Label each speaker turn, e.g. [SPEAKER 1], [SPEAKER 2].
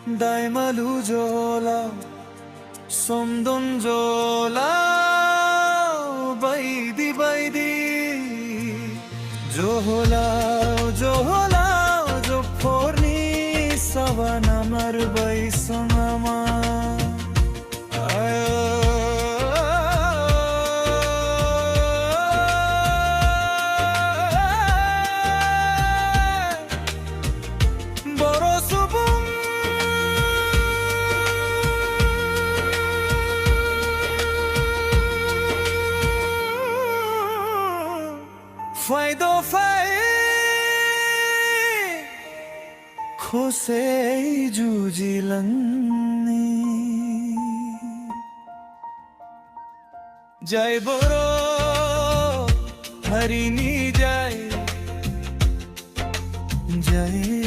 [SPEAKER 1] দাইমালু জোলা সমদন জোলা বাইদি বাইদি জোহলা জোহলা জোফরনি সাবান আমার বাইসমামা ফাইদো ফাই খোসে জুজিলনি জয় বড় হরিণী জয় জয়